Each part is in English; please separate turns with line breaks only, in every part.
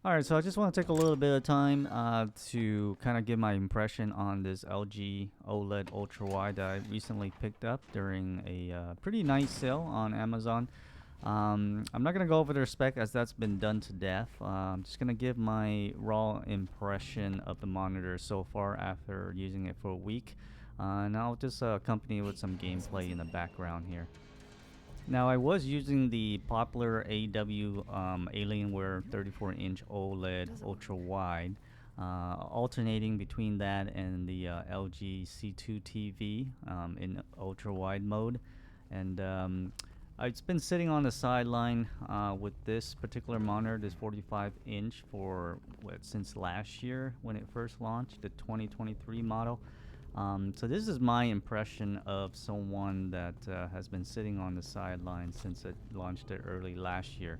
Alright, so I just want to take a little bit of time to kind of give my impression on this LG OLED Ultra Wide that I recently picked up during a pretty nice sale on Amazon. I'm not going to go over the spec as that's been done to death. I'm just going to give my raw impression of the monitor so far after using it for a week. And I'll just accompany it with some gameplay in the background here. Now I was using the popular AW Alienware 34-inch OLED ultra wide, alternating between that and the LG C2 TV in ultra wide mode, and it's been sitting on the sideline with this particular monitor, this 45-inch, for since last year when it first launched, the 2023 model. So this is my impression of someone that has been sitting on the sidelines since it launched it early last year.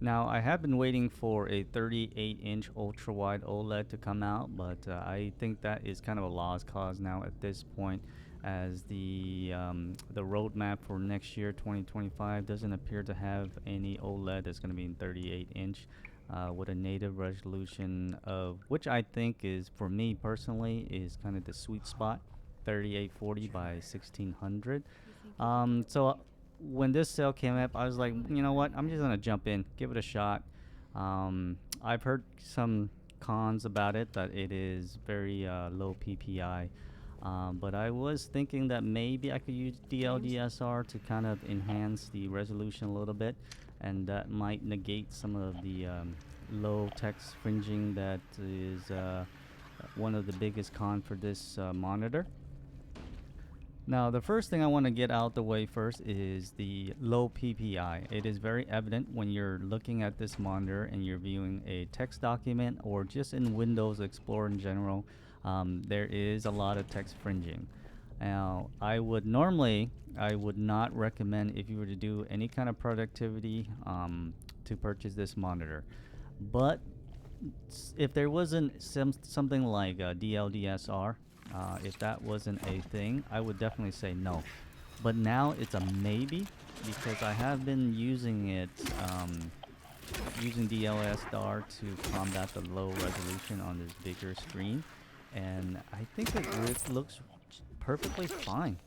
Now I have been waiting for a 38-inch ultra-wide OLED to come out, but I think that is kind of a lost cause now at this point, as the roadmap for next year, 2025, doesn't appear to have any OLED that's going to be in 38-inch. With a native resolution of which I think is, for me personally, is kind of the sweet spot, 3840 by 1600. So when this sale came up, I was like, you know what, I'm just gonna jump in, give it a shot. I've heard some cons about it, that it is very low PPI. But I was thinking that maybe I could use DLDSR to kind of enhance the resolution a little bit, and that might negate some of the low text fringing that is one of the biggest cons for this monitor. Now, the first thing I want to get out the way first is the low PPI. It is very evident when you're looking at this monitor and you're viewing a text document or just in Windows Explorer in general. There is a lot of text fringing. Now, I would not recommend, if you were to do any kind of productivity, to purchase this monitor. But if there wasn't something like DLDSR, if that wasn't a thing, I would definitely say no. But now it's a maybe, because I have been using it, using DLSR to combat the low resolution on this bigger screen, and I think it looks perfectly fine.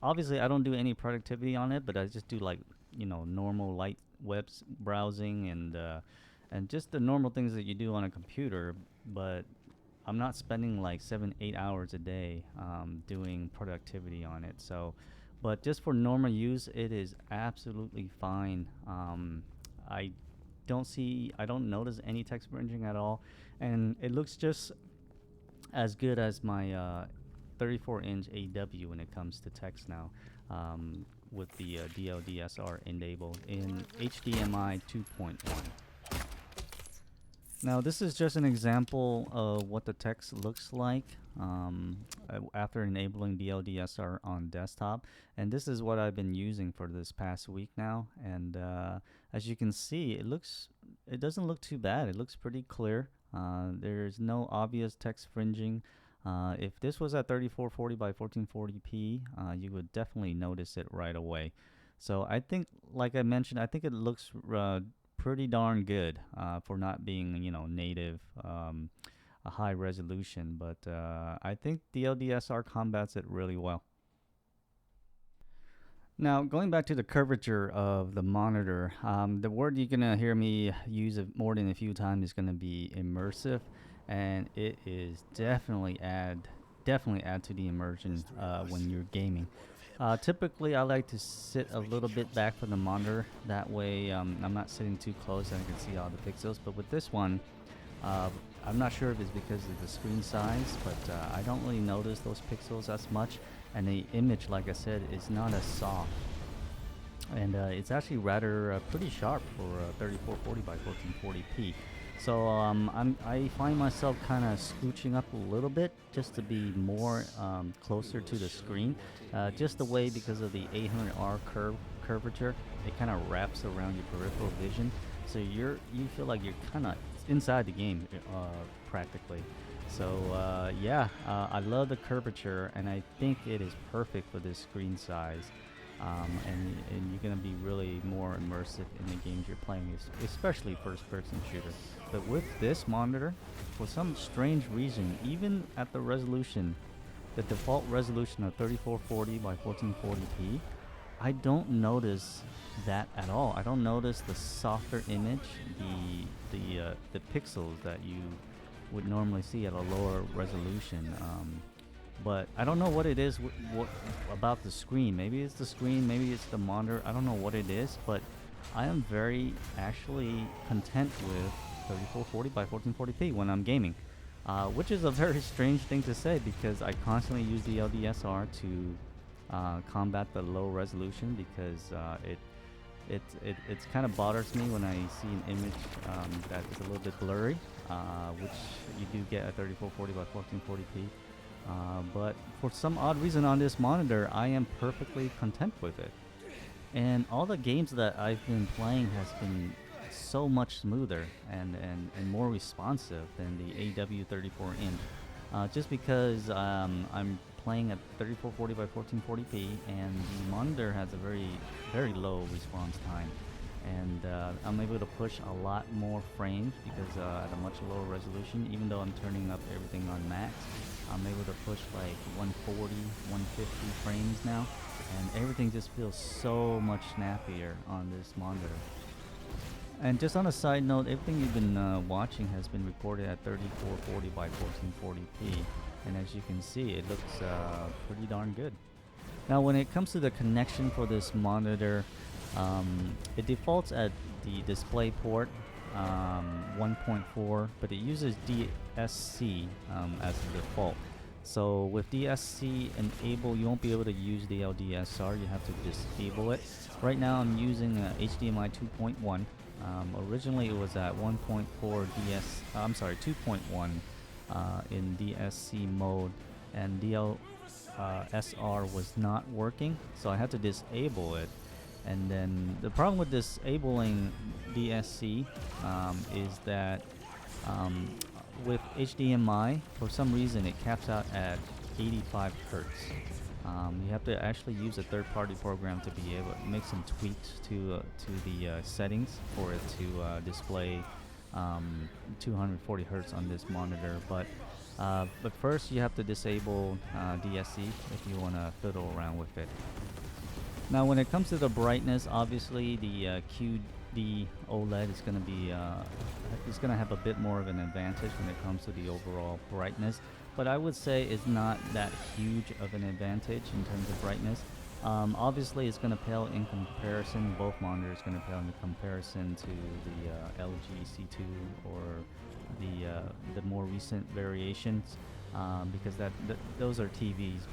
Obviously, I don't do any productivity on it, but I just do, like, normal light web browsing and just the normal things that you do on a computer. But I'm not spending like 7-8 hours a day doing productivity on it. So, but just for normal use, it is absolutely fine. I don't notice any text fringing at all, and it looks just as good as my 34-inch AW when it comes to text now, with the DLDSR enabled in HDMI 2.1. Now, this is just an example of what the text looks like after enabling DLDSR on desktop, and this is what I've been using for this past week now. And as you can see, it doesn't look too bad. It looks pretty clear. There's no obvious text fringing. If this was at 3440 by 1440p, you would definitely notice it right away. So I think, like I mentioned, I think it looks pretty darn good for not being, native, a high resolution. But I think the LDSR combats it really well. Now, going back to the curvature of the monitor, the word you're gonna hear me use it more than a few times is gonna be immersive, and it is definitely add to the immersion when you're gaming. Typically, I like to sit a little bit back from the monitor. That way, I'm not sitting too close and I can see all the pixels. But with this one, I'm not sure if it's because of the screen size, but I don't really notice those pixels as much. And the image, like I said, is not as soft. And it's actually rather pretty sharp for 3440 by 1440p. So I find myself kind of scooching up a little bit just to be more closer to the screen. Just the way, because of the 800R curvature, it kind of wraps around your peripheral vision. So you feel like you're kind of inside the game practically. So yeah, I love the curvature, and I think it is perfect for this screen size. and you're gonna be really more immersive in the games you're playing, especially first-person shooter. But with this monitor, for some strange reason, even at the resolution, the default resolution of 3440 by 1440p, I don't notice that at all. I don't notice the softer image, the pixels that you would normally see at a lower resolution. But I don't know what it is. What about the screen? Maybe it's the screen. Maybe it's the monitor. I don't know what it is, but I am very actually content with 3440 by 1440p when I'm gaming, which is a very strange thing to say because I constantly use the LDSR to combat the low resolution because it's kind of bothers me when I see an image that is a little bit blurry, which you do get at 3440 by 1440p. But for some odd reason on this monitor, I am perfectly content with it. And all the games that I've been playing has been so much smoother and more responsive than the AW 34-inch. Just because I'm playing at 3440 by 1440p and the monitor has a very low response time. And I'm able to push a lot more frames because at a much lower resolution, even though I'm turning up everything on max, I'm able to push like 140, 150 frames now, and everything just feels so much snappier on this monitor. And just on a side note, everything you've been watching has been recorded at 3440 by 1440p, and as you can see, it looks pretty darn good. Now when it comes to the connection for this monitor, it defaults at the display port 1.4, but it uses DSC as the default. So with DSC enabled, you won't be able to use the LDSR. You have to disable it. Right now I'm using HDMI 2.1. Originally it was at 1.4 2.1 in DSC mode, and DLSR was not working, so I had to disable it. And then the problem with disabling DSC is that with HDMI, for some reason it caps out at 85 hertz. You have to actually use a third-party program to be able to make some tweaks to the settings for it to display 240 hertz on this monitor. But first you have to disable DSC if you want to fiddle around with it. Now when it comes to the brightness, obviously the QD OLED is going to be it's going to have a bit more of an advantage when it comes to the overall brightness, but I would say it's not that huge of an advantage in terms of brightness. Obviously it's going to pale in comparison, both monitors going to pale in comparison to the LG C2 or the more recent variations, because those are TVs,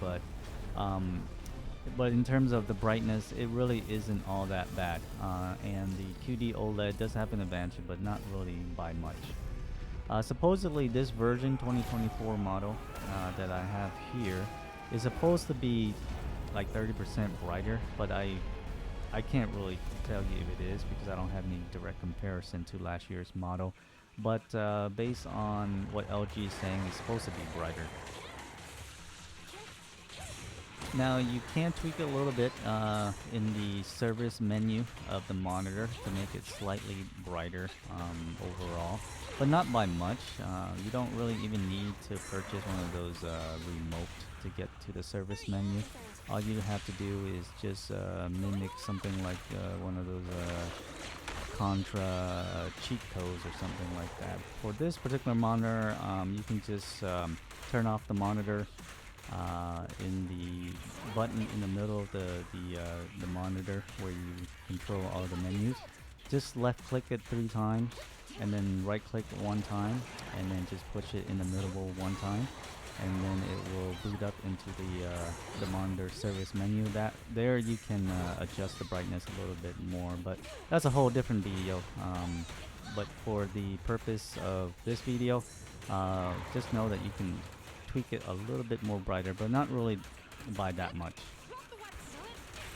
but in terms of the brightness, it really isn't all that bad. And the QD OLED does have an advantage, but not really by much. Supposedly, this version 2024 model that I have here is supposed to be like 30% brighter, but I can't really tell you if it is because I don't have any direct comparison to last year's model. But based on what LG is saying, it's supposed to be brighter. Now you can tweak it a little bit in the service menu of the monitor to make it slightly brighter overall, but not by much. You don't really even need to purchase one of those remote to get to the service menu. All you have to do is just mimic something like one of those Contra cheat codes or something like that. For this particular monitor, you can just turn off the monitor in the button in the middle of the monitor where you control all the menus. Just left click it 3 times and then right click 1 time and then just push it in the middle one time, and then it will boot up into the monitor service menu. That there you can adjust the brightness a little bit more, but that's a whole different video. But for the purpose of this video, just know that you can tweak it a little bit more brighter, but not really by that much.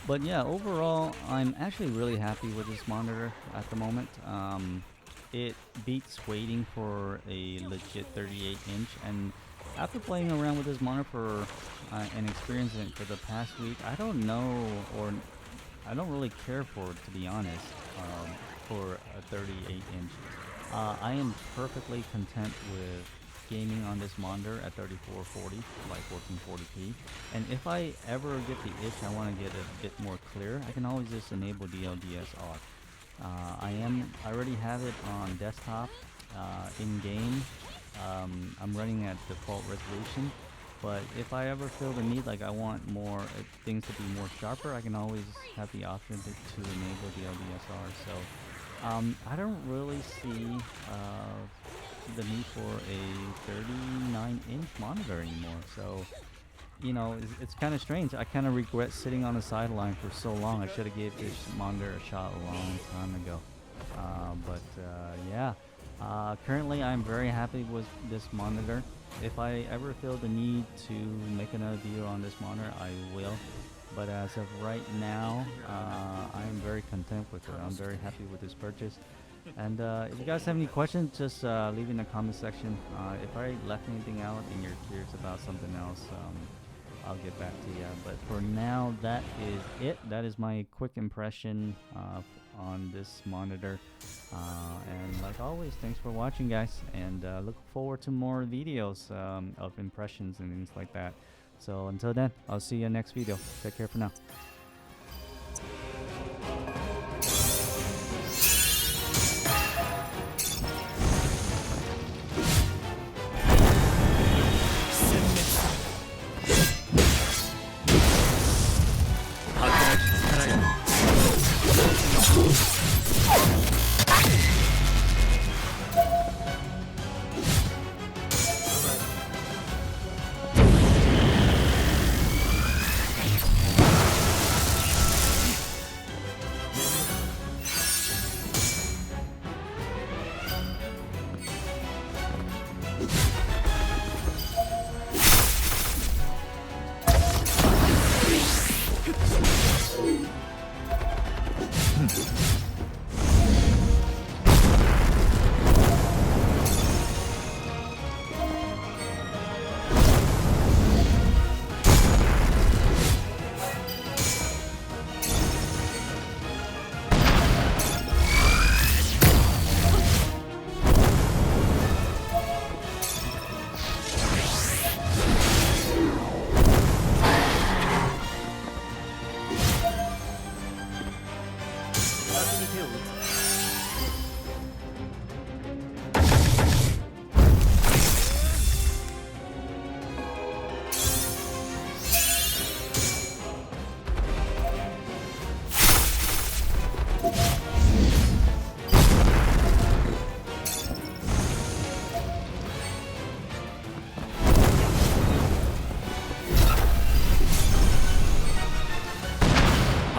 But yeah, overall I'm actually really happy with this monitor at the moment. It beats waiting for a legit 38-inch, and after playing around with this monitor for and experiencing it for the past week, I don't know, or I don't really care for it, to be honest, for a 38-inch. I am perfectly content with gaming on this monitor at 3440 by 1440p. And if I ever get the itch, I want to get it a bit more clear, I can always just enable DLDS off. I already have it on desktop, in game. I'm running at default resolution, but if I ever feel the need, like I want more things to be more sharper, I can always have the option to enable DLDSR. So I don't really see the need for a 39-inch monitor anymore. So, you know, it's kind of strange. I kind of regret sitting on the sideline for so long. I should have gave this monitor a shot a long time ago. Yeah. Currently, I'm very happy with this monitor. If I ever feel the need to make another video on this monitor, I will. But as of right now, I'm very content with it. I'm very happy with this purchase. And if you guys have any questions, just leave in the comment section. If I left anything out and you're curious about something else, I'll get back to you. But for now, that is it. That is my quick impression on this monitor. And like always, thanks for watching, guys. And look forward to more videos of impressions and things like that. So until then, I'll see you in the next video. Take care for now.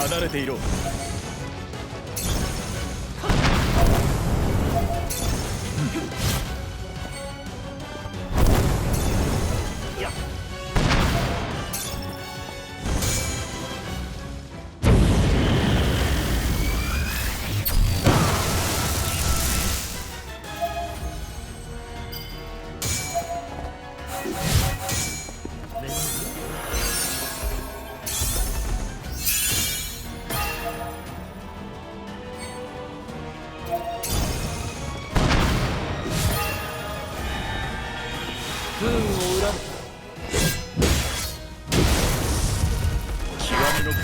離れていろ。不運を恨む極みの形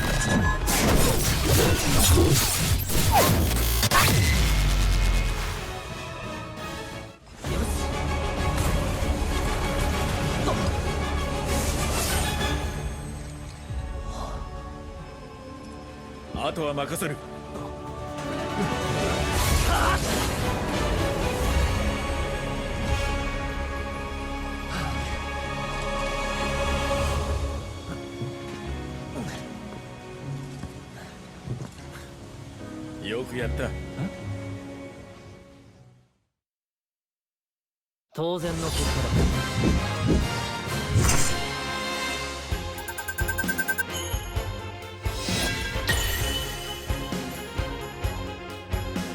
あとは任せる。よくやった。当然の結果だ。